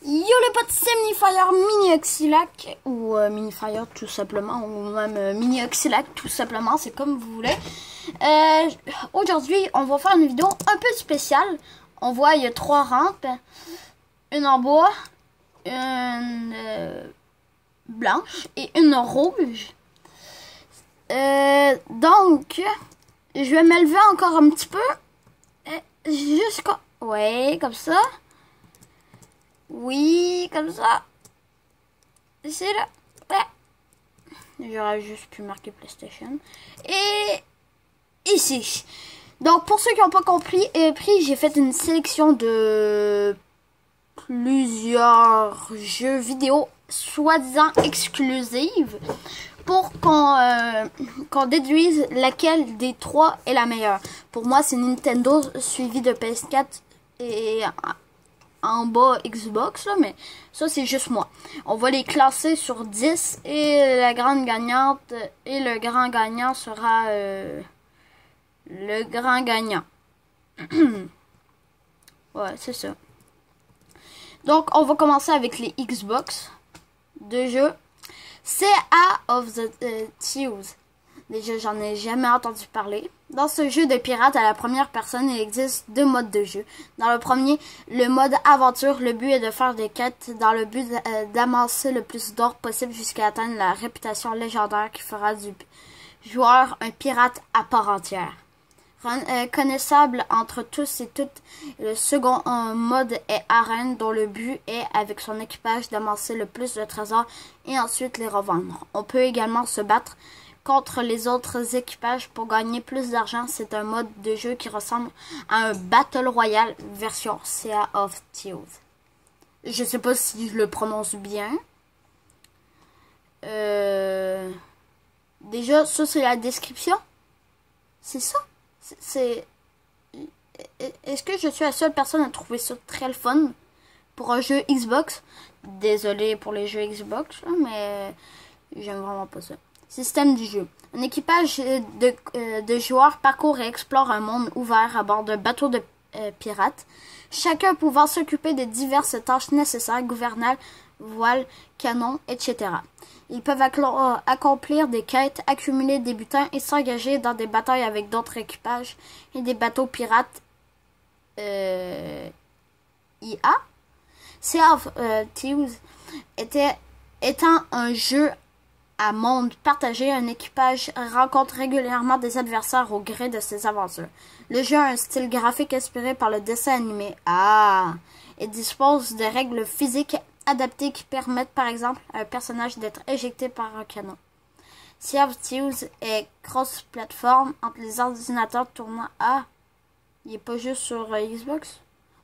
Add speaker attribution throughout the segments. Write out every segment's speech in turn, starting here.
Speaker 1: Yo les potes, c'est Minifire Mini Oxylac ou Minifire tout simplement, ou même Mini Oxylac tout simplement, c'est comme vous voulez. Aujourd'hui, on va faire une vidéo un peu spéciale. On voit, il y a 3 rampes, une en bois, une blanche et une rouge. Donc, je vais m'élever encore un petit peu, jusqu'à... Ouais, comme ça. Oui, comme ça. C'est là. Ouais. J'aurais juste pu marquer PlayStation. Et ici. Donc, pour ceux qui n'ont pas compris, j'ai fait une sélection de plusieurs jeux vidéo soi-disant exclusives pour qu'on déduise laquelle des 3 est la meilleure. Pour moi, c'est Nintendo suivi de PS4 et en bas Xbox, là, mais ça c'est juste moi. On va les classer sur 10 et la grande gagnante et le grand gagnant sera le grand gagnant. Ouais, c'est ça. Donc on va commencer avec les Xbox de jeux. Sea of the Thieves. Déjà, j'en ai jamais entendu parler. Dans ce jeu de pirate à la première personne, il existe 2 modes de jeu. Dans le premier, le mode aventure, le but est de faire des quêtes dans le but d'amasser le plus d'or possible jusqu'à atteindre la réputation légendaire qui fera du joueur un pirate à part entière. Connaissable entre tous et toutes, le second mode est arène dont le but est, avec son équipage, d'amasser le plus de trésors et ensuite les revendre. On peut également se battre contre les autres équipages pour gagner plus d'argent. C'est un mode de jeu qui ressemble à un Battle Royale version Sea of Thieves. Je sais pas si je le prononce bien. Déjà, ça c'est la description. C'est ça. Est-ce que je suis la seule personne à trouver ça très le fun pour un jeu Xbox? Désolé pour les jeux Xbox, mais j'aime vraiment pas ça. Système du jeu. Un équipage de joueurs parcourt et explore un monde ouvert à bord d'un bateau de pirates, chacun pouvant s'occuper de diverses tâches nécessaires, gouvernail, voile, canon, etc. Ils peuvent accomplir des quêtes, accumuler des butins et s'engager dans des batailles avec d'autres équipages et des bateaux pirates IA. Sea of Thieves étant un jeu à monde partagé, un équipage rencontre régulièrement des adversaires au gré de ses aventures. Le jeu a un style graphique inspiré par le dessin animé et dispose de règles physiques adaptées qui permettent par exemple à un personnage d'être éjecté par un canon. Sea of Thieves est cross-plateforme entre les ordinateurs tournant il n'est pas juste sur Xbox.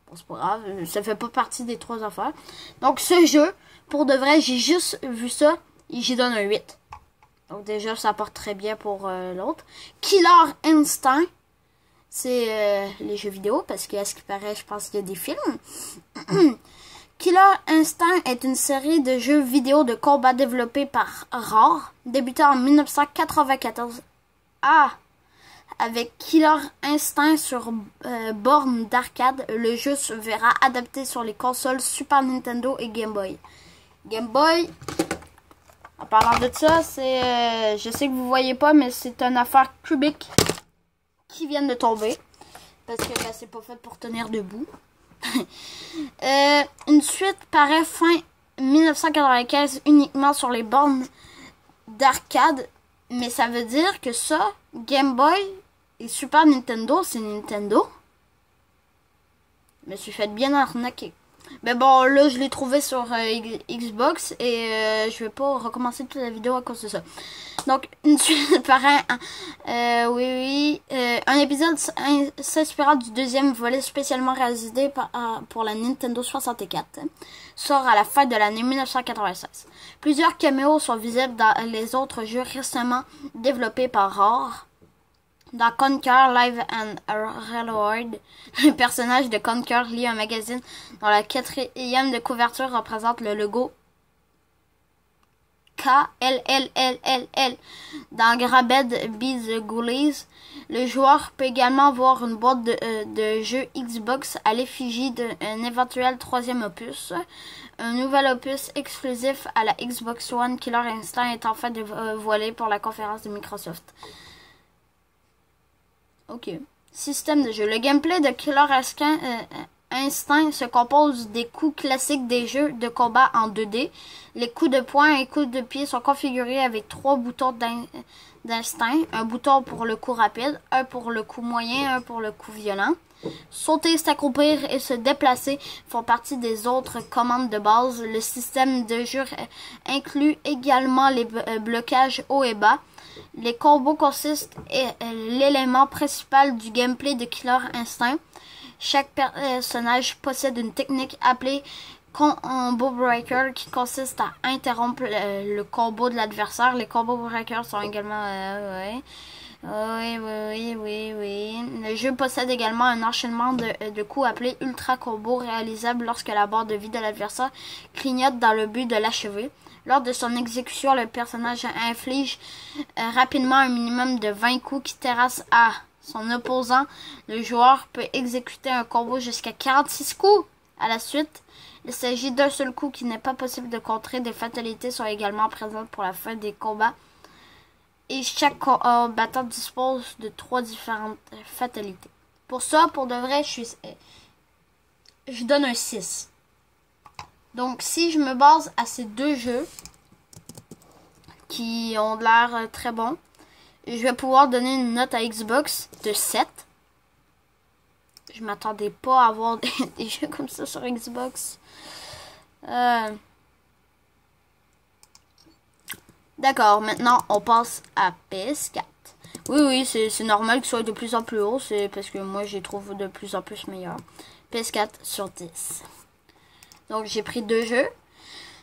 Speaker 1: Bon, c'est pas grave, ça fait pas partie des 3 affaires. Donc ce jeu, pour de vrai, j'ai juste vu ça et j'y donne un 8. Donc déjà, ça porte très bien pour l'autre. Killer Instinct, c'est les jeux vidéo, parce qu'à ce qui paraît, je pense qu'il y a des films. Killer Instinct est une série de jeux vidéo de combat développés par Rare, débutant en 1994. Avec Killer Instinct sur borne d'arcade, le jeu se verra adapté sur les consoles Super Nintendo et Game Boy. Game Boy, en parlant de ça, c'est, je sais que vous voyez pas, mais c'est une affaire cubique qui vient de tomber. Parce que c'est pas fait pour tenir debout. Une suite paraît fin 1995 uniquement sur les bornes d'arcade. Mais ça veut dire que ça, Game Boy et Super Nintendo, c'est Nintendo. Je me suis fait bien arnaquer. Mais bon, là, je l'ai trouvé sur Xbox et je vais pas recommencer toute la vidéo à cause de ça. Donc, une suite paraît, un épisode s'inspirant du deuxième volet spécialement réalisé pour la Nintendo 64 sort à la fin de l'année 1996. Plusieurs caméos sont visibles dans les autres jeux récemment développés par Rare. Dans Conker Live and Reload, le personnage de Conker lit un magazine dont la 4e de couverture représente le logo KLLLLL dans Grabbed Be the Ghoulies. Le joueur peut également voir une boîte de jeux Xbox à l'effigie d'un éventuel troisième opus. Un nouvel opus exclusif à la Xbox One, Killer Instinct, est enfin dévoilé pour la conférence de Microsoft. Ok. Système de jeu. Le gameplay de Killer Instinct se compose des coups classiques des jeux de combat en 2D. Les coups de poing et coups de pied sont configurés avec 3 boutons d'instinct. Un bouton pour le coup rapide, un pour le coup moyen, un pour le coup violent. Sauter, s'accroupir et se déplacer font partie des autres commandes de base. Le système de jeu inclut également les blocages haut et bas. Les combos consistent l'élément principal du gameplay de Killer Instinct. Chaque personnage possède une technique appelée Combo Breaker qui consiste à interrompre le combo de l'adversaire. Les Combo Breakers sont également... Oui. Le jeu possède également un enchaînement de coups appelé Ultra Combo réalisable lorsque la barre de vie de l'adversaire clignote dans le but de l'achever. Lors de son exécution, le personnage inflige rapidement un minimum de 20 coups qui terrassent à son opposant. Le joueur peut exécuter un combo jusqu'à 46 coups à la suite. Il s'agit d'un seul coup qui n'est pas possible de contrer. Des fatalités sont également présentes pour la fin des combats. Et chaque combattant dispose de 3 différentes fatalités. Pour ça, pour de vrai, je donne un 6. Donc, si je me base à ces deux jeux qui ont l'air très bons, je vais pouvoir donner une note à Xbox de 7. Je m'attendais pas à avoir des jeux comme ça sur Xbox. D'accord, maintenant on passe à PS4. Oui, c'est normal qu'il soit de plus en plus haut. C'est parce que moi j'y trouve de plus en plus meilleur. PS4 sur 10. Donc j'ai pris 2 jeux.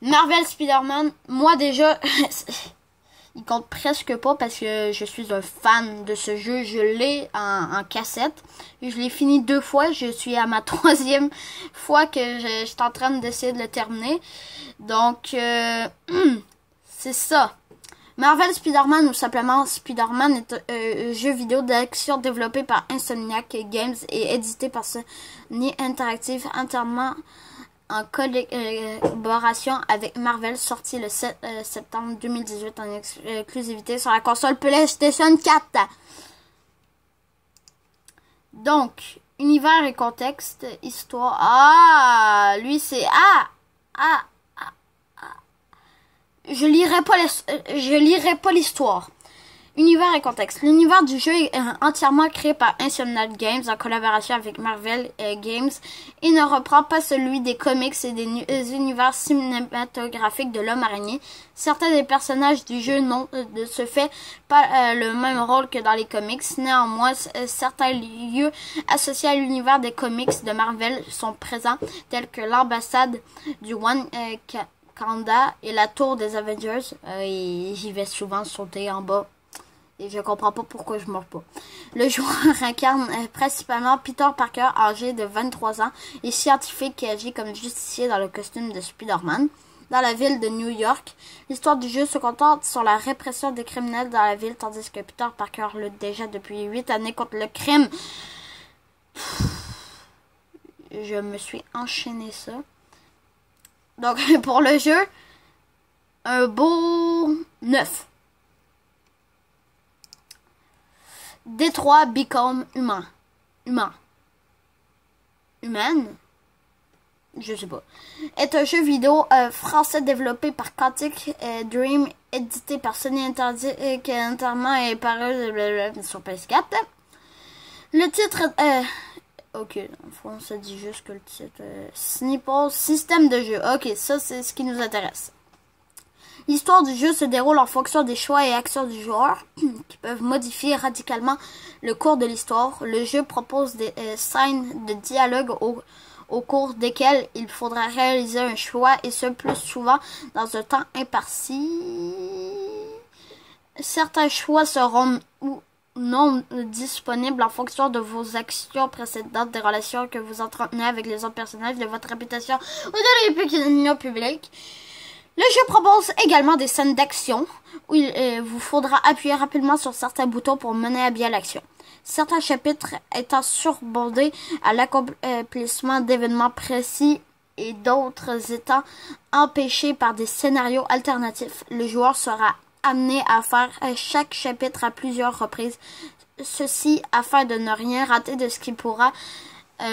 Speaker 1: Marvel Spider-Man, moi déjà, il compte presque pas parce que je suis un fan de ce jeu. Je l'ai en cassette. Je l'ai fini 2 fois. Je suis à ma 3e fois que je suis en train d'essayer de le terminer. Donc, c'est ça. Marvel Spider-Man ou simplement Spider-Man est un jeu vidéo d'action développé par Insomniac Games et édité par Sony Interactive entièrement en collaboration avec Marvel, sorti le 7 septembre 2018 en exclusivité sur la console PlayStation 4. Donc, univers et contexte, histoire. Ah, lui c'est je lirai pas l'histoire. Univers et contexte. L'univers du jeu est entièrement créé par Insomniac Games en collaboration avec Marvel Games et ne reprend pas celui des comics et des univers cinématographiques de l'homme araignée. Certains des personnages du jeu n'ont de ce fait pas le même rôle que dans les comics. Néanmoins, certains lieux associés à l'univers des comics de Marvel sont présents, tels que l'ambassade du Wakanda et la tour des Avengers. Et j'y vais souvent sauter en bas. Et je comprends pas pourquoi je meurs pas. Le joueur incarne principalement Peter Parker, âgé de 23 ans, et scientifique qui agit comme justicier dans le costume de Spider-Man. Dans la ville de New York, l'histoire du jeu se concentre sur la répression des criminels dans la ville, tandis que Peter Parker lutte déjà depuis 8 années contre le crime. Je me suis enchaîné ça. Donc, pour le jeu, un beau 9. Détroit become humaine. Je sais pas. Est un jeu vidéo français développé par Quantic Dream, édité par Sony entièrement et paru sur PS4. Le titre ok, en fond, ça dit juste que le titre Sniper, système de jeu. Ok, ça c'est ce qui nous intéresse. L'histoire du jeu se déroule en fonction des choix et actions du joueur qui peuvent modifier radicalement le cours de l'histoire. Le jeu propose des scènes de dialogue au cours desquelles il faudra réaliser un choix et ce plus souvent dans un temps imparti. Certains choix seront ou non disponibles en fonction de vos actions précédentes, des relations que vous entretenez avec les autres personnages, de votre réputation ou de l'opinion publique. Le jeu propose également des scènes d'action où il vous faudra appuyer rapidement sur certains boutons pour mener à bien l'action. Certains chapitres étant surbondés à l'accomplissement d'événements précis et d'autres étant empêchés par des scénarios alternatifs. Le joueur sera amené à faire chaque chapitre à plusieurs reprises, ceci afin de ne rien rater de ce qui pourra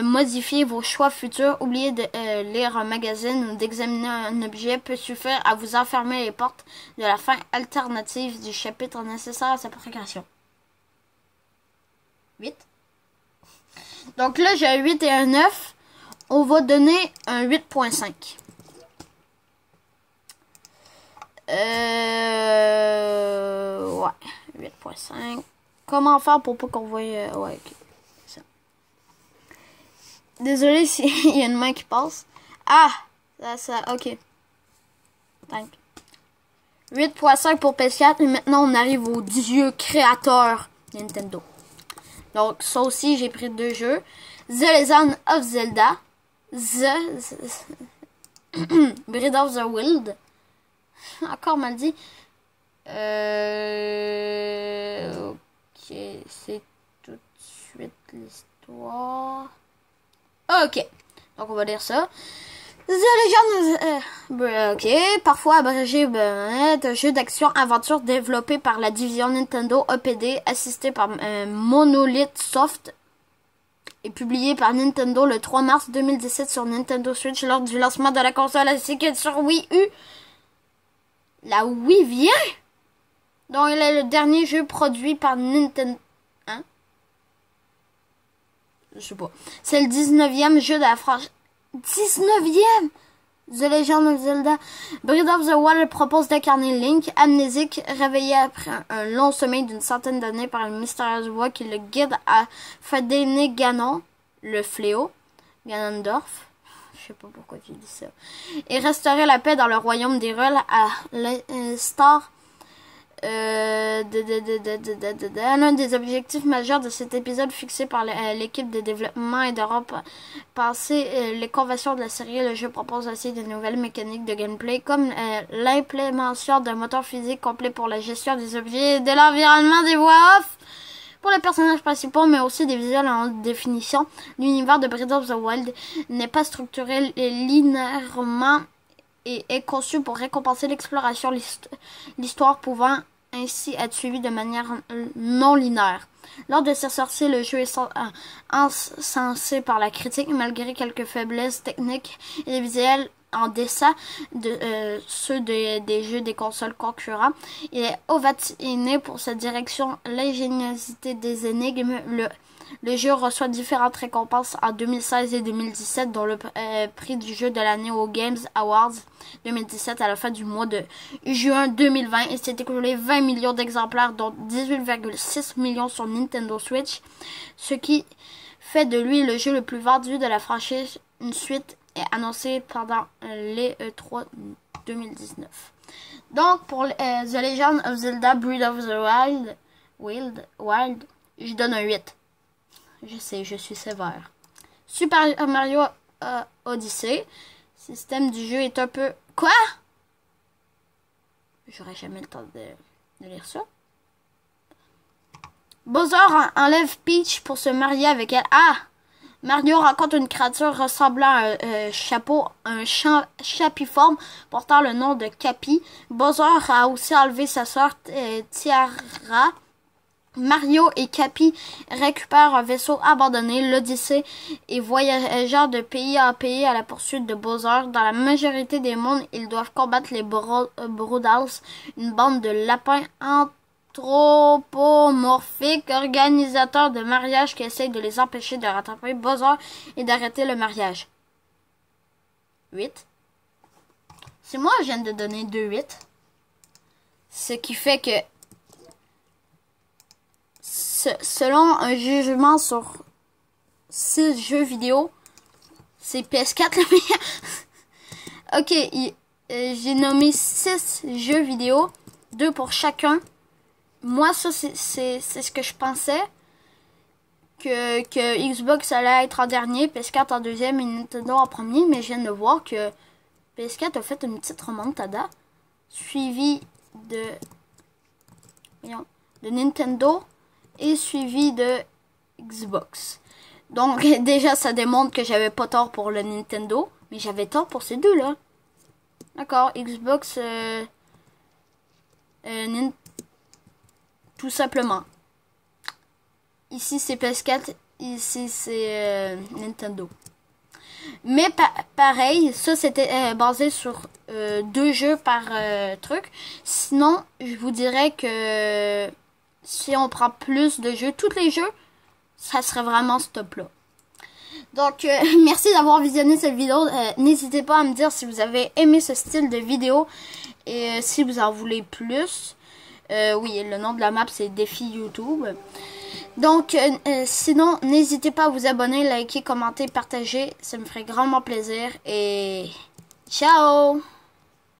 Speaker 1: modifier vos choix futurs. Oubliez de lire un magazine ou d'examiner un objet peut suffire à vous enfermer les portes de la fin alternative du chapitre nécessaire à sa progression. 8. Donc là, j'ai un 8 et un 9. On va donner un 8.5. Ouais, 8.5. Comment faire pour pas qu'on voie... ouais, ok. Ça. Désolé s'il y a une main qui passe. Ah! Ça, ok. 8.5 pour PS4. Et maintenant, on arrive au dieu créateur Nintendo. Donc, ça aussi, j'ai pris 2 jeux. The Legend of Zelda. Breath of the Wild. Encore mal dit. Ok, c'est tout de suite l'histoire. Ok, donc on va lire ça. The Legend, ok, parfois abrégé, un jeu d'action-aventure développé par la division Nintendo EPD, assisté par Monolith Soft et publié par Nintendo le 3 mars 2017 sur Nintendo Switch lors du lancement de la console ainsi que sur Wii U. La Wii vient? Donc il est le dernier jeu produit par Nintendo. Hein? Je sais pas. C'est le 19e jeu de la franchise. 19e! The Legend of Zelda. Breath of the Wild propose d'incarner Link, amnésique, réveillé après un long sommeil d'une centaine d'années par une mystérieuse voix qui le guide à Fadene Ganon, le fléau, Ganondorf, je sais pas pourquoi tu dis ça, et restaurer la paix dans le royaume des Rôles à l'instar l'un des objectifs majeurs de cet épisode fixé par l'équipe de développement et d'Europe passer les conventions de la série. Le jeu propose aussi de nouvelles mécaniques de gameplay comme l'implémentation d'un moteur physique complet pour la gestion des objets et de l'environnement, des voix off pour les personnages principaux, mais aussi des visuels en haute définition. L'univers de Breath of the Wild n'est pas structuré linéairement et est conçu pour récompenser l'exploration, l'histoire pouvant ainsi être suivie de manière non linéaire. Lors de sa sortie, le jeu est encensé par la critique, malgré quelques faiblesses techniques et des visuels en dessin de ceux des jeux des consoles concurrents. Il est ovatiné pour sa direction, l'ingéniosité des énigmes. Le jeu reçoit différentes récompenses en 2016 et 2017, dont le prix du jeu de l'année aux Games Awards 2017 à la fin du mois de juin 2020. Il s'est écoulé 20 millions d'exemplaires, dont 18,6 millions sur Nintendo Switch, ce qui fait de lui le jeu le plus vendu de la franchise. Une suite est annoncée pendant les E3 2019. Donc, pour The Legend of Zelda Breath of the Wild, je donne un 8. Je sais, je suis sévère. Super Mario Odyssey. Système du jeu est un peu... Quoi? J'aurais jamais le temps de lire ça. Bowser enlève Peach pour se marier avec elle. Ah! Mario rencontre une créature ressemblant à un chapeau, un chapiforme portant le nom de Cappy. Bowser a aussi enlevé sa sœur Tiara. Mario et Cappy récupèrent un vaisseau abandonné, l'Odyssée, et voyageant de pays en pays à la poursuite de Bowser. Dans la majorité des mondes, ils doivent combattre les Broodals, une bande de lapins anthropomorphiques, organisateurs de mariage qui essayent de les empêcher de rattraper Bowser et d'arrêter le mariage. 8. C'est moi, je viens de donner 2-8. Ce qui fait que selon un jugement sur 6 jeux vidéo, c'est PS4 le meilleur. Ok, j'ai nommé 6 jeux vidéo, 2 pour chacun. Moi, ça, c'est ce que je pensais. Que Xbox allait être en dernier, PS4 en deuxième et Nintendo en premier. Mais je viens de voir que PS4 a fait une petite remontada, suivi de, voyons, de Nintendo et suivi de Xbox. Donc déjà ça démontre que j'avais pas tort pour le Nintendo, mais j'avais tort pour ces deux-là. D'accord, Xbox, tout simplement. Ici c'est PS4, ici c'est Nintendo. Mais pareil, ça c'était basé sur 2 jeux par truc. Sinon, je vous dirais que si on prend plus de jeux, tous les jeux, ça serait vraiment ce top-là. Donc, merci d'avoir visionné cette vidéo. N'hésitez pas à me dire si vous avez aimé ce style de vidéo et si vous en voulez plus. Oui, le nom de la map, c'est Défi YouTube. Donc, sinon, n'hésitez pas à vous abonner, liker, commenter, partager. Ça me ferait grandement plaisir. Et ciao!